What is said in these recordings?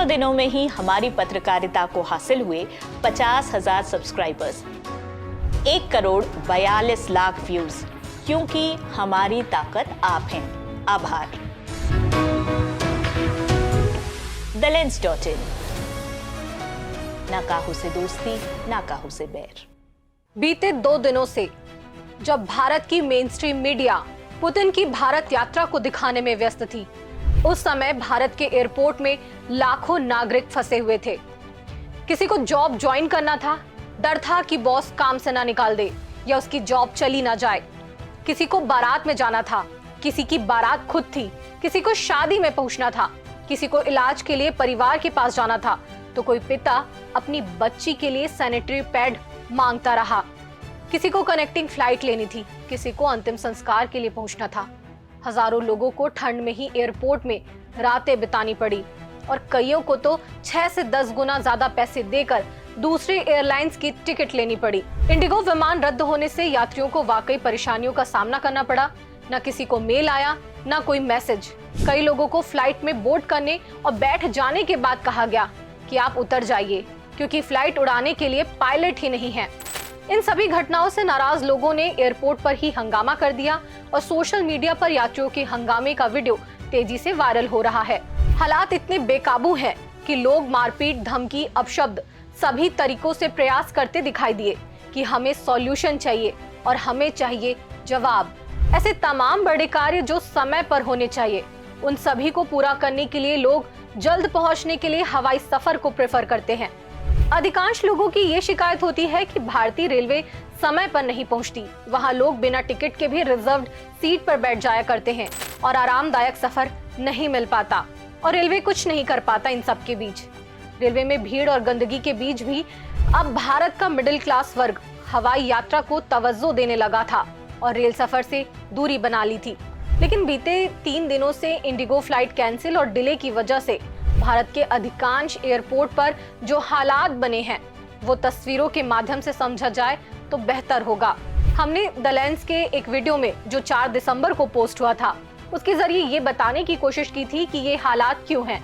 200 दिनों में ही हमारी पत्रकारिता को हासिल हुए 50,000 सब्सक्राइबर्स, 1,42,00,000 व्यूज, क्योंकि हमारी ताकत आप हैं। आभार। theLens.in, ना काहू से दोस्ती, ना काहू से बैर। बीते 2 दिनों से जब भारत की मेन स्ट्रीम मीडिया पुतिन की भारत यात्रा को दिखाने में व्यस्त थी, उस समय भारत के एयरपोर्ट में लाखों नागरिक फंसे हुए थे। किसी को जॉब ज्वाइन करना था, डर था कि बॉस काम से ना निकाल दे या उसकी जॉब चली ना जाए। किसी को बारात में जाना था, किसी की बारात खुद थी, किसी को शादी में पहुंचना था, किसी को इलाज के लिए परिवार के पास जाना था, तो कोई पिता अपनी बच्ची के लिए सैनिटरी पैड मांगता रहा। किसी को कनेक्टिंग फ्लाइट लेनी थी, किसी को अंतिम संस्कार के लिए पहुंचना था। हजारों लोगों को ठंड में ही एयरपोर्ट में रातें बितानी पड़ी और कईयों को तो 6 से 10 गुना ज्यादा पैसे देकर दूसरे एयरलाइंस की टिकट लेनी पड़ी। इंडिगो विमान रद्द होने से यात्रियों को वाकई परेशानियों का सामना करना पड़ा। न किसी को मेल आया, न कोई मैसेज। कई लोगों को फ्लाइट में बोर्ड करने और बैठ जाने के बाद कहा गया कि आप उतर जाइए, क्योंकि फ्लाइट उड़ाने के लिए पायलट ही नहीं है। इन सभी घटनाओं से नाराज लोगों ने एयरपोर्ट पर ही हंगामा कर दिया और सोशल मीडिया पर यात्रियों के हंगामे का वीडियो तेजी से वायरल हो रहा है। हालात इतने बेकाबू हैं कि लोग मारपीट, धमकी, अपशब्द सभी तरीकों से प्रयास करते दिखाई दिए कि हमें सॉल्यूशन चाहिए और हमें चाहिए जवाब। ऐसे तमाम बड़े कार्य जो समय पर होने चाहिए, उन सभी को पूरा करने के लिए लोग जल्द पहुंचने के लिए हवाई सफर को प्रेफर करते हैं। अधिकांश लोगों की ये शिकायत होती है कि भारतीय रेलवे समय पर नहीं पहुंचती। वहां लोग बिना टिकट के भी रिजर्व्ड सीट पर बैठ जाया करते हैं और आरामदायक सफर नहीं मिल पाता और रेलवे कुछ नहीं कर पाता। इन सब के बीच रेलवे में भीड़ और गंदगी के बीच भी अब भारत का मिडिल क्लास वर्ग हवाई यात्रा को तवज्जो देने लगा था और रेल सफर से दूरी बना ली थी। लेकिन बीते 3 दिनों से इंडिगो फ्लाइट कैंसिल और डिले की वजह से भारत के अधिकांश एयरपोर्ट पर जो हालात बने हैं वो तस्वीरों के माध्यम से समझा जाए तो बेहतर होगा। हमने द लेंस के एक वीडियो में जो 4 दिसंबर को पोस्ट हुआ था, उसके जरिए ये बताने की कोशिश की थी कि ये हालात क्यों हैं,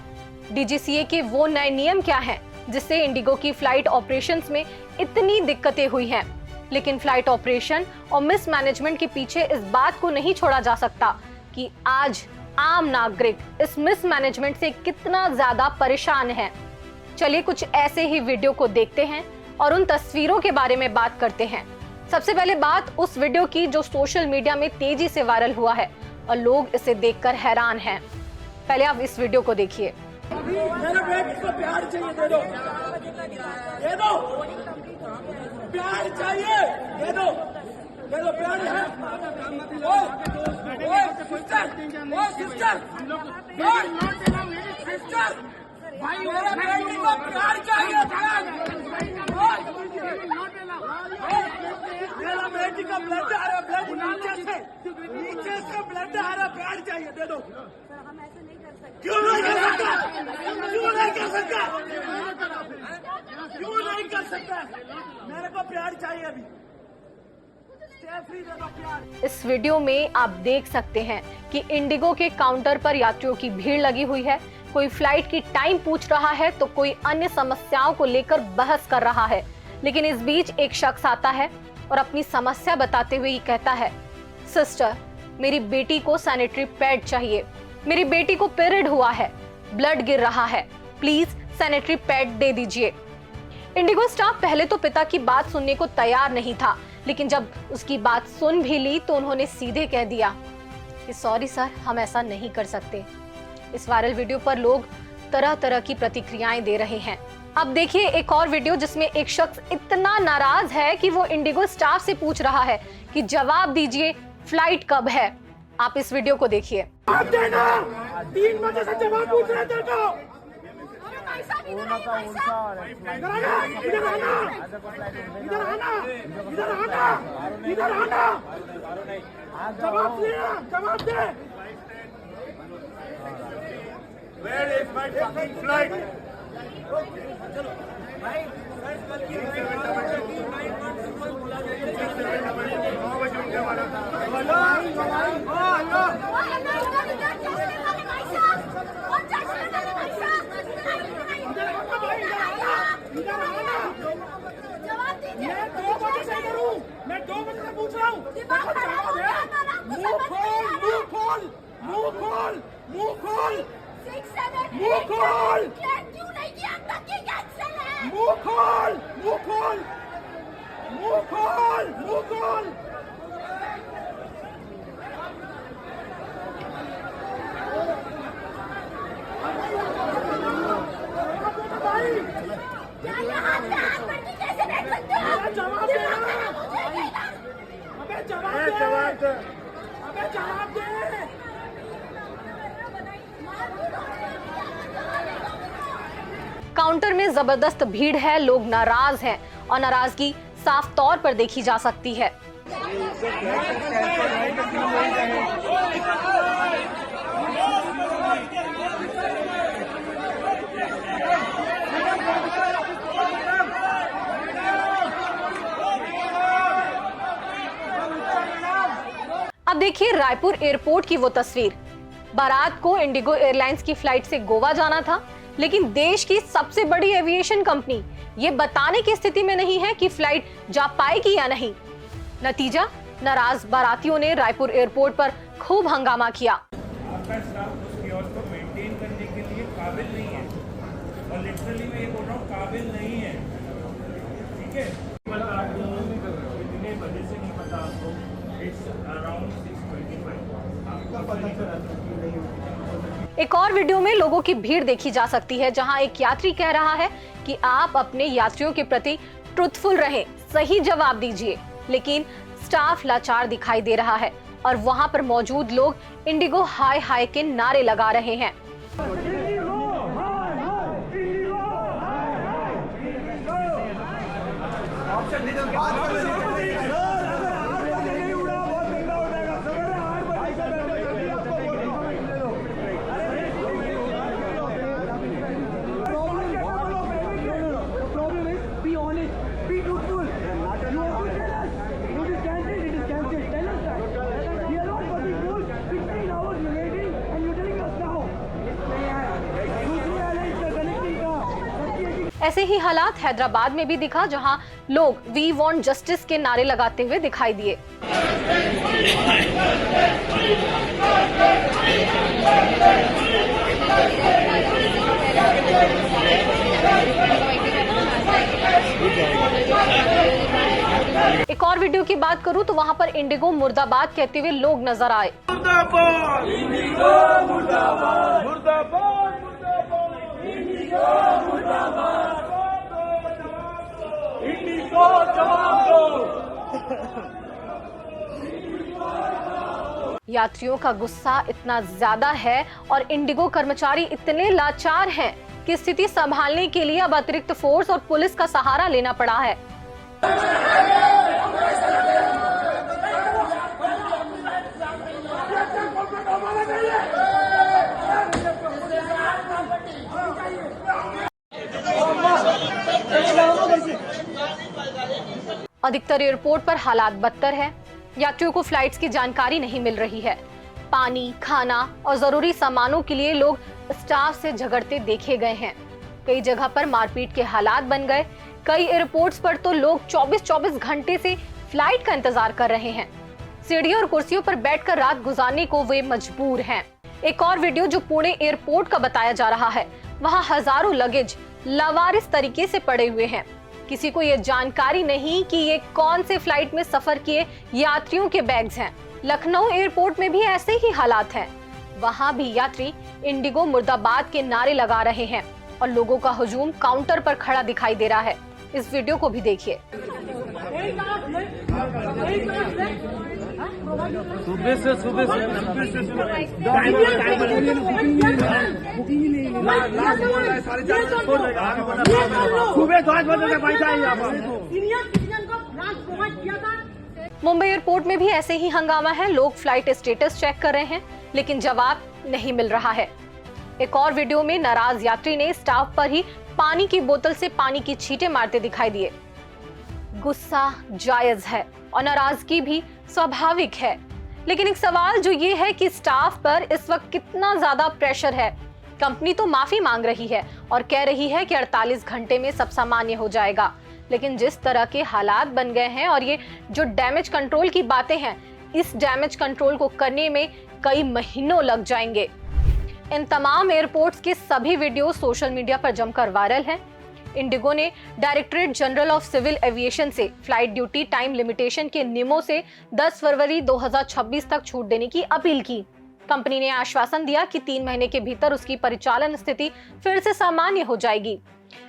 डीजीसीए के वो नए नियम क्या हैं जिससे इंडिगो की फ्लाइट ऑपरेशंस में इतनी दिक्कतें हुई हैं। लेकिन फ्लाइट ऑपरेशन और मिसमैनेजमेंट के पीछे इस बात को नहीं छोड़ा जा सकता कि आज आम नागरिक इस मिसमैनेजमेंट से कितना ज्यादा परेशान है। चलिए कुछ ऐसे ही वीडियो को देखते हैं और उन तस्वीरों के बारे में बात करते हैं। सबसे पहले बात उस वीडियो की जो सोशल मीडिया में तेजी से वायरल हुआ है और लोग इसे देखकर हैरान हैं। पहले आप इस वीडियो को देखिए। मेरे बेटे को प्यार चाहिए, दे दो, दे दो, प्यार चाहिए, दे दो, दे दो, प्यार है। सिस्टर, भाई मेरे बेटे को प्यार चाहिए, मेरा बेटी का ब्लड आ रहा, ब्लड नीचे से ब्लड आ रहा, प्यार चाहिए, दे दो। क्यों नहीं कर सकता? क्यों नहीं कर सकता? क्यों नहीं कर सकता? मेरे को प्यार चाहिए अभी। इस वीडियो में आप देख सकते हैं कि इंडिगो के काउंटर पर यात्रियों की भीड़ लगी हुई है। कोई फ्लाइट की टाइम पूछ रहा है तो कोई अन्य समस्याओं को लेकर बहस कर रहा है। लेकिन इस बीच एक शख्स आता है और अपनी समस्या बताते हुए ये कहता है, सिस्टर, मेरी बेटी को सैनिटरी पैड चाहिए, मेरी बेटी को पीरियड हुआ है, ब्लड गिर रहा है, प्लीज सैनिटरी पैड दे दीजिए। इंडिगो स्टाफ पहले तो पिता की बात सुनने को तैयार नहीं था, लेकिन जब उसकी बात सुन भी ली तो उन्होंने सीधे कह दिया कि सॉरी सर, हम ऐसा नहीं कर सकते। इस वायरल वीडियो पर लोग तरह तरह की प्रतिक्रियाएं दे रहे हैं। अब देखिए एक और वीडियो जिसमें एक शख्स इतना नाराज है कि वो इंडिगो स्टाफ से पूछ रहा है कि जवाब दीजिए, फ्लाइट कब है। आप इस वीडियो को देखिए। 3 बजे से जवाब पूछ रहे थे तो इधर आना, इधर आना, इधर आना, इधर आना, जवाब दे, जवाब दे। Where is my fucking flight? चलो भाई, पूछ रहा हूँ। मुंह खोल, मुंह खोल, मुंह खोल, मुंह खोल, क्यों नहीं किया अब तक की कैंसिल है? मुंह खोल, मुंह खोल, मुंह खोल, मुंह खोल। क्या यहाँ पे हाथ पकड़ के कैसे बैठ सकते हो? जवाब दे अबे जवाब दे, अबे जवाब दे। काउंटर में जबरदस्त भीड़ है, लोग नाराज हैं और नाराजगी साफ तौर पर देखी जा सकती है। अब देखिए रायपुर एयरपोर्ट की वो तस्वीर। बारात को इंडिगो एयरलाइंस की फ्लाइट से गोवा जाना था, लेकिन देश की सबसे बड़ी एविएशन कंपनी ये बताने की स्थिति में नहीं है कि फ्लाइट जा पाएगी या नहीं। नतीजा, नाराज बारातियों ने रायपुर एयरपोर्ट पर खूब हंगामा किया। आपका स्टाफ उस कियोस्क को मेंटेन करने के लिए काबिल नहीं है, और लिटरली मैं ये बोल रहा हूँ काबिल नहीं है। ठीक है, कितने बजे से नहीं पता आपको? It's around 6:25। आपका पता चला? एक और वीडियो में लोगों की भीड़ देखी जा सकती है, जहां एक यात्री कह रहा है कि आप अपने यात्रियों के प्रति ट्रुथफुल रहें, सही जवाब दीजिए, लेकिन स्टाफ लाचार दिखाई दे रहा है और वहां पर मौजूद लोग इंडिगो हाय हाय के नारे लगा रहे हैं। ऐसे ही हालात हैदराबाद में भी दिखा, जहां लोग वी वांट जस्टिस के नारे लगाते हुए दिखाई दिए। एक और वीडियो की बात करूं तो वहां पर इंडिगो मुर्दाबाद कहते हुए लोग नजर आए। मुर्दाबाद, इंडिगो मुर्दाबाद, मुर्दाबाद, मुर्दाबाद, इंडिगो मुर्दाबाद, इंडिगो जवाब दो। यात्रियों का गुस्सा इतना ज्यादा है और इंडिगो कर्मचारी इतने लाचार हैं कि स्थिति संभालने के लिए अब अतिरिक्त फोर्स और पुलिस का सहारा लेना पड़ा है। अधिकतर एयरपोर्ट पर हालात बदतर है। यात्रियों को फ्लाइट्स की जानकारी नहीं मिल रही है। पानी, खाना और जरूरी सामानों के लिए लोग स्टाफ से झगड़ते देखे गए हैं। कई जगह पर मारपीट के हालात बन गए। कई एयरपोर्ट्स पर तो लोग 24-24 घंटे से फ्लाइट का इंतजार कर रहे हैं। सीढ़ियों और कुर्सियों पर बैठकर रात गुजारने को वे मजबूर हैं। एक और वीडियो जो पुणे एयरपोर्ट का बताया जा रहा है, वहां हजारों लगेज लावारिस तरीके से पड़े हुए हैं। किसी को ये जानकारी नहीं कि ये कौन से फ्लाइट में सफर किए यात्रियों के बैग्स हैं। लखनऊ एयरपोर्ट में भी ऐसे ही हालात हैं। वहां भी यात्री इंडिगो मुर्दाबाद के नारे लगा रहे हैं और लोगों का हुजूम काउंटर पर खड़ा दिखाई दे रहा है। इस वीडियो को भी देखिए। मुंबई एयरपोर्ट में भी ऐसे ही हंगामा है। लोग फ्लाइट स्टेटस चेक कर रहे हैं, लेकिन जवाब नहीं मिल रहा है। एक और वीडियो में नाराज यात्री ने स्टाफ पर ही पानी की बोतल से पानी की छींटे मारते दिखाई दिए। गुस्सा जायज है और नाराजगी भी स्वाभाविक है, लेकिन एक सवाल जो ये है कि स्टाफ पर इस वक्त कितना ज्यादा प्रेशर है। कंपनी तो माफी मांग रही है और कह रही है कि 48 घंटे में सब सामान्य हो जाएगा, लेकिन जिस तरह के हालात बन गए हैं और ये जो डैमेज कंट्रोल की बातें हैं, इस डैमेज कंट्रोल को करने में कई महीनों लग जाएंगे। इन तमाम एयरपोर्ट्स के सभी वीडियो सोशल मीडिया पर जमकर वायरल हैं। इंडिगो ने directorate general of civil aviation से फ्लाइट ड्यूटी टाइम लिमिटेशन के नियमों से 10 फरवरी 2026 तक छूट देने की अपील की। कंपनी ने आश्वासन दिया कि 3 महीने के भीतर उसकी परिचालन स्थिति फिर से सामान्य हो जाएगी।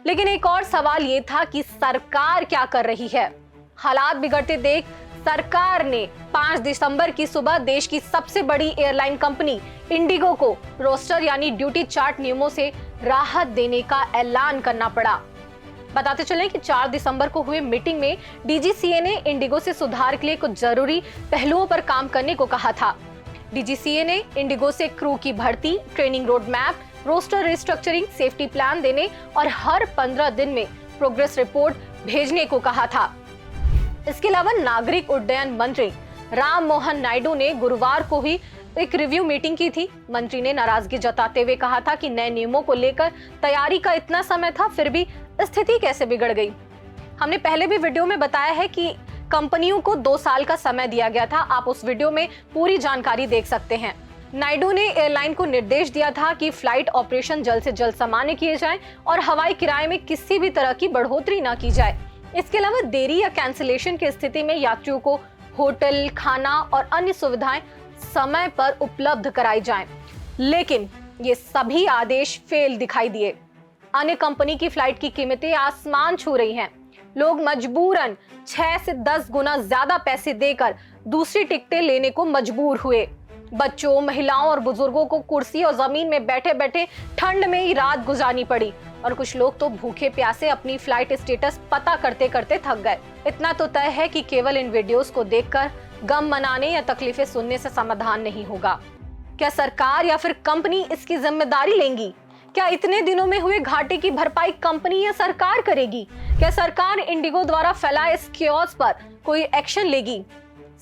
लेकिन एक और सवाल ये था कि सरकार क्या कर रही है। हालात बिगड़ते देख सरकार ने 5 दिसंबर की सुबह देश की सबसे बड़ी एयरलाइन कंपनी इंडिगो को रोस्टर यानी ड्यूटी चार्ट नियमों से राहत देने का ऐलान करना पड़ा। बताते चलें कि 4 दिसंबर को हुए मीटिंग में डीजीसीए ने इंडिगो से सुधार के लिए कुछ जरूरी पहलुओं पर काम करने को कहा था। डीजीसीए ने इंडिगो से क्रू की भर्ती, training road map, roster restructuring, safety plan देने और हर 15 दिन में प्रोग्रेस रिपोर्ट भेजने को कहा था। इसके अलावा नागरिक उड्डयन मंत्री राम मोहन नायडू ने गुरुवार को ही एक रिव्यू मीटिंग की थी। मंत्री ने नाराजगी जताते हुए कहा था कि नए नियमों को लेकर तैयारी का इतना समय था, फिर भी स्थिति कैसे बिगड़ गई। हमने पहले भी वीडियो में बताया है कि कंपनियों को 2 साल का समय दिया गया था। आप उस वीडियो में पूरी जानकारी देख सकते हैं। नायडू ने एयरलाइन को निर्देश दिया था कि फ्लाइट ऑपरेशन जल्द से जल्द सामान्य किए जाएं और हवाई किराए में किसी भी तरह की बढ़ोतरी न की जाए। इसके अलावा देरी या कैंसिलेशन की स्थिति में यात्रियों को होटल, खाना और अन्य सुविधाएं समय पर उपलब्ध कराई जाएं। लेकिन ये सभी आदेश फेल दिखाई दिए। अन्य कंपनी की फ्लाइट की कीमतें आसमान छू रही हैं। लोग मजबूरन 6 से 10 गुना ज्यादा पैसे देकर दूसरी टिकटें लेने को मजबूर हुए। बच्चों, महिलाओं और बुजुर्गों को कुर्सी और जमीन में बैठे बैठे ठंड में ही रात गुजारनी पड़ी और कुछ लोग तो भूखे प्यासे अपनी फ्लाइट स्टेटस पता करते करते थक गए। इतना तो तय है कि केवल इन वीडियोस को देखकर गम मनाने या तकलीफें सुनने से समाधान नहीं होगा। क्या सरकार या फिर कंपनी इसकी जिम्मेदारी लेंगी? क्या इतने दिनों में हुए घाटे की भरपाई कंपनी या सरकार करेगी? क्या सरकार इंडिगो द्वारा फैलाए इस कियोस्क पर कोई एक्शन लेगी?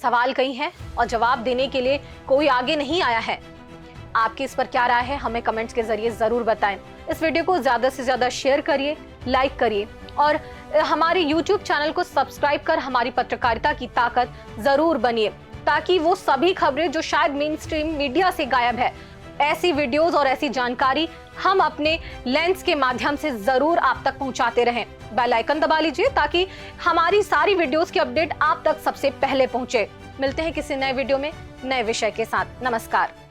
सवाल कई हैं और जवाब देने के लिए कोई आगे नहीं आया है। आपकी इस पर क्या राय है, हमें कमेंट्स के जरिए जरूर बताएं। इस वीडियो को ज्यादा से ज्यादा शेयर करिए, लाइक करिए और हमारे YouTube चैनल को सब्सक्राइब कर हमारी पत्रकारिता की ताकत जरूर बनिए, ताकि वो सभी खबरें जो शायद मेन स्ट्रीम मीडिया से गायब है, ऐसी वीडियोस और ऐसी जानकारी हम अपने लेंस के माध्यम से जरूर आप तक पहुंचाते रहें। बेल आइकन दबा लीजिए ताकि हमारी सारी वीडियोस की अपडेट आप तक सबसे पहले पहुंचे। मिलते हैं किसी नए वीडियो में नए विषय के साथ। नमस्कार।